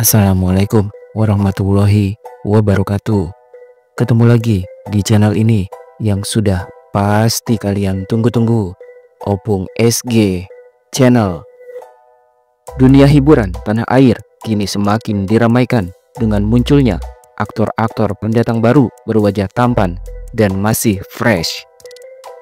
Assalamualaikum warahmatullahi wabarakatuh. Ketemu lagi di channel ini yang sudah pasti kalian tunggu-tunggu, Opung SG Channel. Dunia hiburan tanah air kini semakin diramaikan dengan munculnya aktor-aktor pendatang baru berwajah tampan dan masih fresh.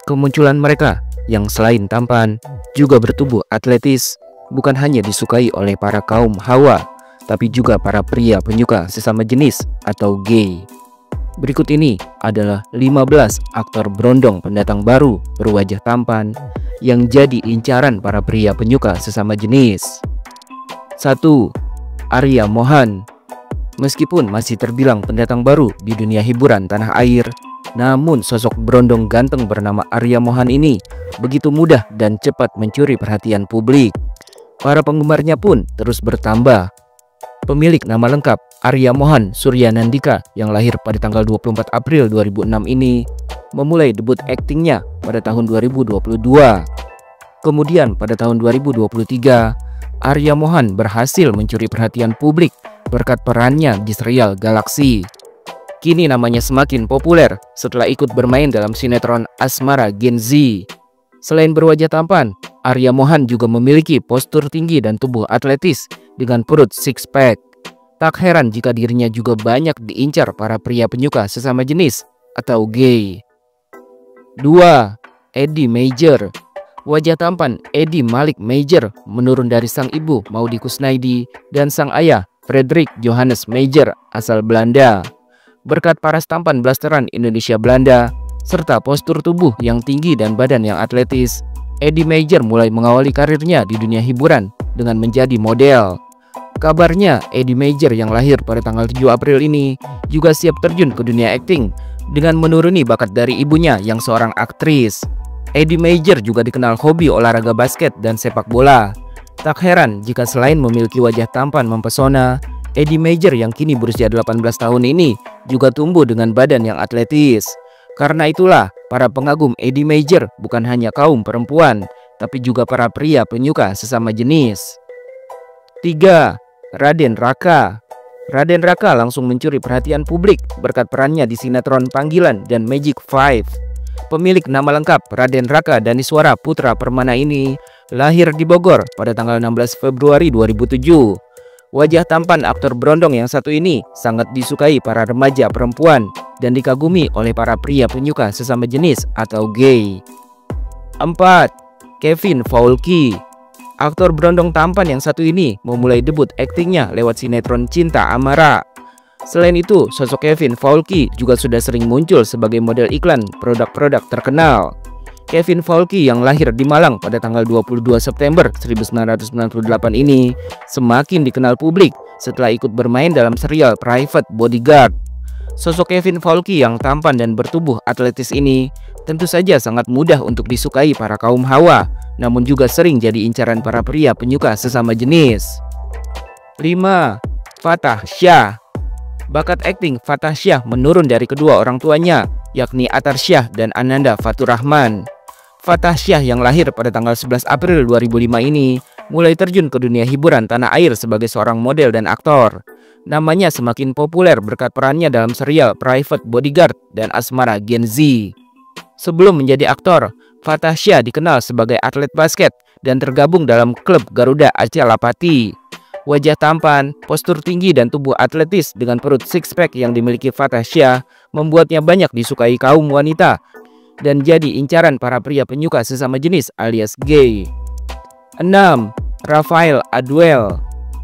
Kemunculan mereka yang selain tampan juga bertubuh atletis bukan hanya disukai oleh para kaum hawa, tapi juga para pria penyuka sesama jenis atau gay. Berikut ini adalah 15 aktor berondong pendatang baru berwajah tampan yang jadi incaran para pria penyuka sesama jenis. 1. Arya Mohan. Meskipun masih terbilang pendatang baru di dunia hiburan tanah air, namun sosok berondong ganteng bernama Arya Mohan ini begitu mudah dan cepat mencuri perhatian publik. Para penggemarnya pun terus bertambah. Pemilik nama lengkap Arya Mohan Suryanandika yang lahir pada tanggal 24 April 2006 ini memulai debut aktingnya pada tahun 2022. Kemudian pada tahun 2023, Arya Mohan berhasil mencuri perhatian publik berkat perannya di serial Galaksi. Kini namanya semakin populer setelah ikut bermain dalam sinetron Asmara Gen Z. Selain berwajah tampan, Arya Mohan juga memiliki postur tinggi dan tubuh atletis dengan perut six pack. Tak heran jika dirinya juga banyak diincar para pria penyuka sesama jenis atau gay. 2. Eddie Major. Wajah tampan Eddie Malik Major menurun dari sang ibu Maudy Kusnaidi dan sang ayah Frederik Johannes Major asal Belanda. Berkat paras tampan blasteran Indonesia Belanda serta postur tubuh yang tinggi dan badan yang atletis, Eddie Major mulai mengawali karirnya di dunia hiburan dengan menjadi model. Kabarnya Eddie Major yang lahir pada tanggal 7 April ini juga siap terjun ke dunia akting dengan menuruni bakat dari ibunya yang seorang aktris. Eddie Major juga dikenal hobi olahraga basket dan sepak bola. Tak heran jika selain memiliki wajah tampan mempesona, Eddie Major yang kini berusia 18 tahun ini juga tumbuh dengan badan yang atletis. Karena itulah para pengagum Eddie Major bukan hanya kaum perempuan, tapi juga para pria penyuka sesama jenis. 3. Raden Raka. Raden Raka langsung mencuri perhatian publik berkat perannya di sinetron Panggilan dan Magic 5. Pemilik nama lengkap Raden Raka Daniswara Putra Permana ini lahir di Bogor pada tanggal 16 Februari 2007. Wajah tampan aktor berondong yang satu ini sangat disukai para remaja perempuan dan dikagumi oleh para pria penyuka sesama jenis atau gay. 4. Kevin Faulky. Aktor berondong tampan yang satu ini memulai debut aktingnya lewat sinetron Cinta Amara. Selain itu, sosok Kevin Faulky juga sudah sering muncul sebagai model iklan produk-produk terkenal. Kevin Faulky yang lahir di Malang pada tanggal 22 September 1998 ini semakin dikenal publik setelah ikut bermain dalam serial Private Bodyguard. Sosok Kevin Faulky yang tampan dan bertubuh atletis ini tentu saja sangat mudah untuk disukai para kaum hawa, namun juga sering jadi incaran para pria penyuka sesama jenis. 5. Fatah Syah. Bakat akting Fatah Syah menurun dari kedua orang tuanya, yakni Atar Syah dan Ananda Fatur Rahman. Fatah Syah yang lahir pada tanggal 11 April 2005 ini mulai terjun ke dunia hiburan tanah air sebagai seorang model dan aktor. Namanya semakin populer berkat perannya dalam serial Private Bodyguard dan Asmara Gen Z. Sebelum menjadi aktor, Fatah Syah dikenal sebagai atlet basket dan tergabung dalam klub Garuda Aceh Lapati. Wajah tampan, postur tinggi dan tubuh atletis dengan perut six pack yang dimiliki Fatah Syah membuatnya banyak disukai kaum wanita dan jadi incaran para pria penyuka sesama jenis alias gay. 6. Rafael Aduel.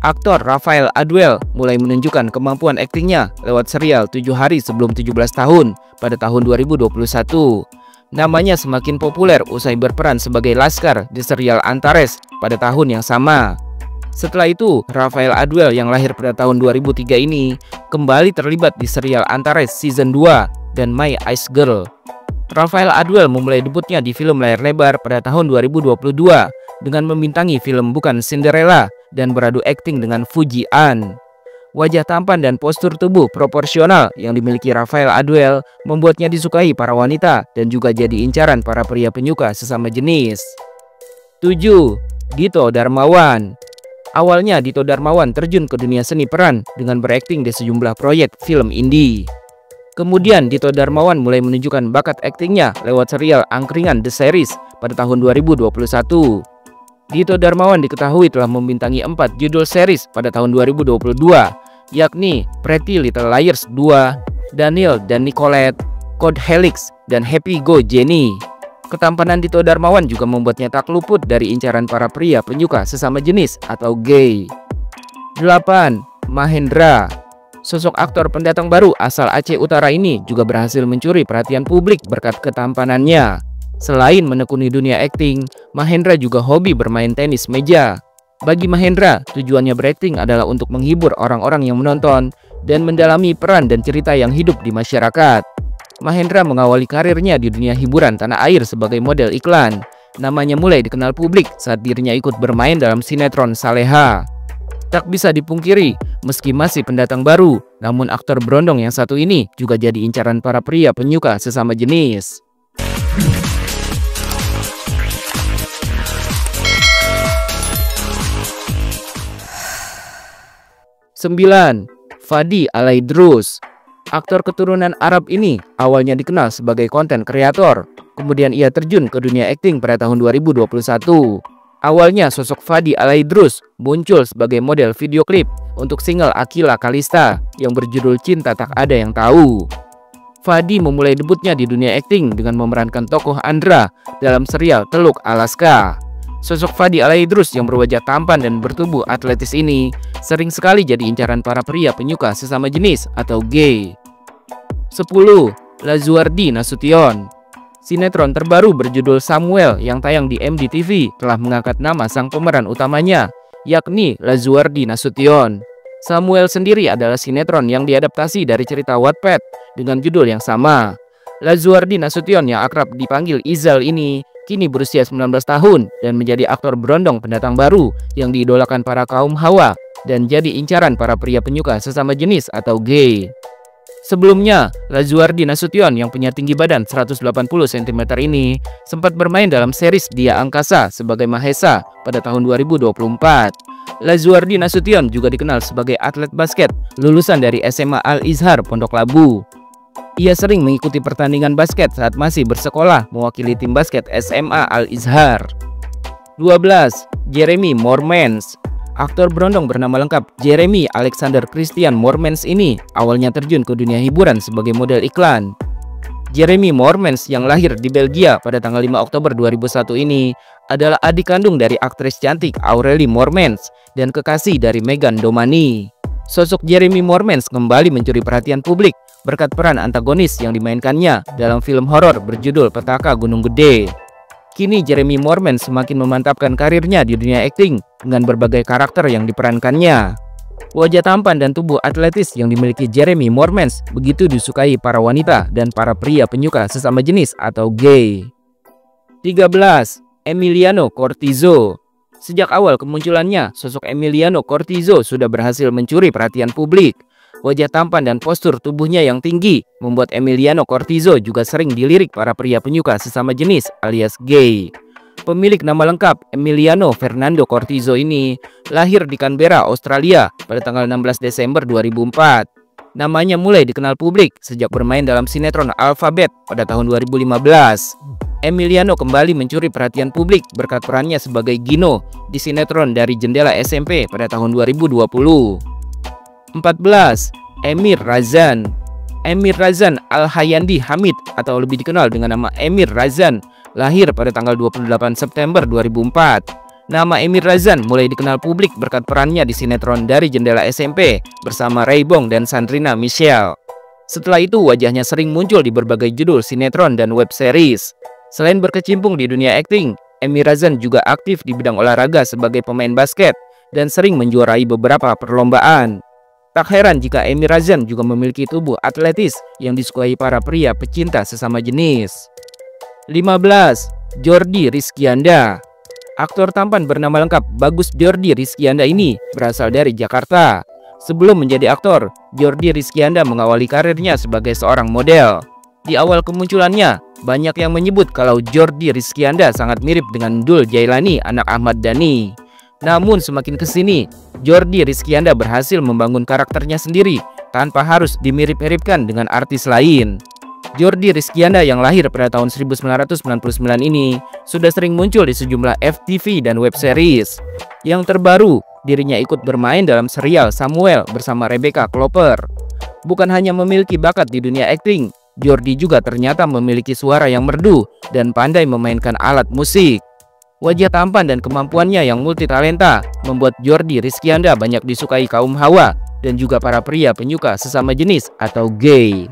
Aktor Rafael Aduel mulai menunjukkan kemampuan aktingnya lewat serial 7 hari sebelum 17 tahun pada tahun 2021. Namanya semakin populer usai berperan sebagai Laskar di serial Antares pada tahun yang sama. Setelah itu, Rafael Aduel yang lahir pada tahun 2003 ini kembali terlibat di serial Antares Season 2 dan My Ice Girl. Rafael Aduel memulai debutnya di film layar lebar pada tahun 2022 dengan membintangi film Bukan Cinderella dan beradu akting dengan Fuji An. Wajah tampan dan postur tubuh proporsional yang dimiliki Rafael Aduel membuatnya disukai para wanita dan juga jadi incaran para pria penyuka sesama jenis. 7. Dito Darmawan. Awalnya Dito Darmawan terjun ke dunia seni peran dengan berakting di sejumlah proyek film indie. Kemudian Dito Darmawan mulai menunjukkan bakat aktingnya lewat serial angkringan The Series pada tahun 2021. Dito Darmawan diketahui telah membintangi 4 judul series pada tahun 2022, yakni Pretty Little Liars 2, Daniel dan Nicolette, Code Helix, dan Happy Go Jenny. Ketampanan Dito Darmawan juga membuatnya tak luput dari incaran para pria penyuka sesama jenis atau gay. 8. Mahendra. Sosok aktor pendatang baru asal Aceh Utara ini juga berhasil mencuri perhatian publik berkat ketampanannya. Selain menekuni dunia akting, Mahendra juga hobi bermain tenis meja. Bagi Mahendra, tujuannya berakting adalah untuk menghibur orang-orang yang menonton dan mendalami peran dan cerita yang hidup di masyarakat. Mahendra mengawali karirnya di dunia hiburan tanah air sebagai model iklan. Namanya mulai dikenal publik saat dirinya ikut bermain dalam sinetron Saleha. Tak bisa dipungkiri, meski masih pendatang baru, namun aktor berondong yang satu ini juga jadi incaran para pria penyuka sesama jenis. 9. Fadi Alaidrus. Aktor keturunan Arab ini awalnya dikenal sebagai konten kreator, kemudian ia terjun ke dunia akting pada tahun 2021. Awalnya sosok Fadi Alaidrus muncul sebagai model video klip untuk single Akila Kalista yang berjudul Cinta Tak Ada Yang Tahu. Fadi memulai debutnya di dunia akting dengan memerankan tokoh Andra dalam serial Teluk Alaska. Sosok Fadi Alaidrus yang berwajah tampan dan bertubuh atletis ini sering sekali jadi incaran para pria penyuka sesama jenis atau gay. 10. Lazuardi Nasution. Sinetron terbaru berjudul Samuel yang tayang di MDTV telah mengangkat nama sang pemeran utamanya, yakni Lazuardi Nasution. Samuel sendiri adalah sinetron yang diadaptasi dari cerita Wattpad dengan judul yang sama. Lazuardi Nasution yang akrab dipanggil Izal ini kini berusia 19 tahun dan menjadi aktor berondong pendatang baru yang diidolakan para kaum hawa dan jadi incaran para pria penyuka sesama jenis atau gay. Sebelumnya, Lazuardi Nasution yang punya tinggi badan 180 cm ini sempat bermain dalam series Dia Angkasa sebagai Mahesa pada tahun 2024. Lazuardi Nasution juga dikenal sebagai atlet basket lulusan dari SMA Al-Izhar Pondok Labu. Ia sering mengikuti pertandingan basket saat masih bersekolah mewakili tim basket SMA Al-Izhar. 12. Jeremy Mormans. Aktor berondong bernama lengkap Jeremy Alexander Christian Mormans ini awalnya terjun ke dunia hiburan sebagai model iklan. Jeremy Mormans yang lahir di Belgia pada tanggal 5 Oktober 2001 ini adalah adik kandung dari aktris cantik Aurelie Mormans dan kekasih dari Megan Domani. Sosok Jeremy Mormans kembali mencuri perhatian publik berkat peran antagonis yang dimainkannya dalam film horor berjudul Petaka Gunung Gede. Kini Jeremy Mormans semakin memantapkan karirnya di dunia akting dengan berbagai karakter yang diperankannya. Wajah tampan dan tubuh atletis yang dimiliki Jeremy Mormans begitu disukai para wanita dan para pria penyuka sesama jenis atau gay. 13. Emiliano Cortizo. Sejak awal kemunculannya, sosok Emiliano Cortizo sudah berhasil mencuri perhatian publik. Wajah tampan dan postur tubuhnya yang tinggi membuat Emiliano Cortizo juga sering dilirik para pria penyuka sesama jenis alias gay. Pemilik nama lengkap Emiliano Fernando Cortizo ini lahir di Canberra, Australia pada tanggal 16 Desember 2004. Namanya mulai dikenal publik sejak bermain dalam sinetron Alphabet pada tahun 2015. Emiliano kembali mencuri perhatian publik berkat perannya sebagai Gino di sinetron Dari Jendela SMP pada tahun 2020. 14. Emir Razan. Emir Razan Al-Hayandi Hamid atau lebih dikenal dengan nama Emir Razan lahir pada tanggal 28 September 2004. Nama Emir Razan mulai dikenal publik berkat perannya di sinetron Dari Jendela SMP bersama Raybong dan Sandrina Michelle. Setelah itu wajahnya sering muncul di berbagai judul sinetron dan web series. Selain berkecimpung di dunia akting, Emir Razan juga aktif di bidang olahraga sebagai pemain basket dan sering menjuarai beberapa perlombaan. Tak heran jika Emir Razan juga memiliki tubuh atletis yang disukai para pria pecinta sesama jenis. 15. Jordi Rizkyanda. Aktor tampan bernama lengkap Bagus Jordi Rizkyanda ini berasal dari Jakarta. Sebelum menjadi aktor, Jordi Rizkyanda mengawali karirnya sebagai seorang model. Di awal kemunculannya, banyak yang menyebut kalau Jordi Rizkyanda sangat mirip dengan Dul Jailani anak Ahmad Dhani. Namun semakin kesini, Jordi Rizkyanda berhasil membangun karakternya sendiri tanpa harus dimirip-miripkan dengan artis lain. Jordi Rizkyanda yang lahir pada tahun 1999 ini sudah sering muncul di sejumlah FTV dan web series. Yang terbaru, dirinya ikut bermain dalam serial Samuel bersama Rebecca Clover. Bukan hanya memiliki bakat di dunia akting, Jordi juga ternyata memiliki suara yang merdu dan pandai memainkan alat musik. Wajah tampan dan kemampuannya yang multitalenta membuat Jordi Rizkyanda banyak disukai kaum hawa dan juga para pria penyuka sesama jenis atau gay.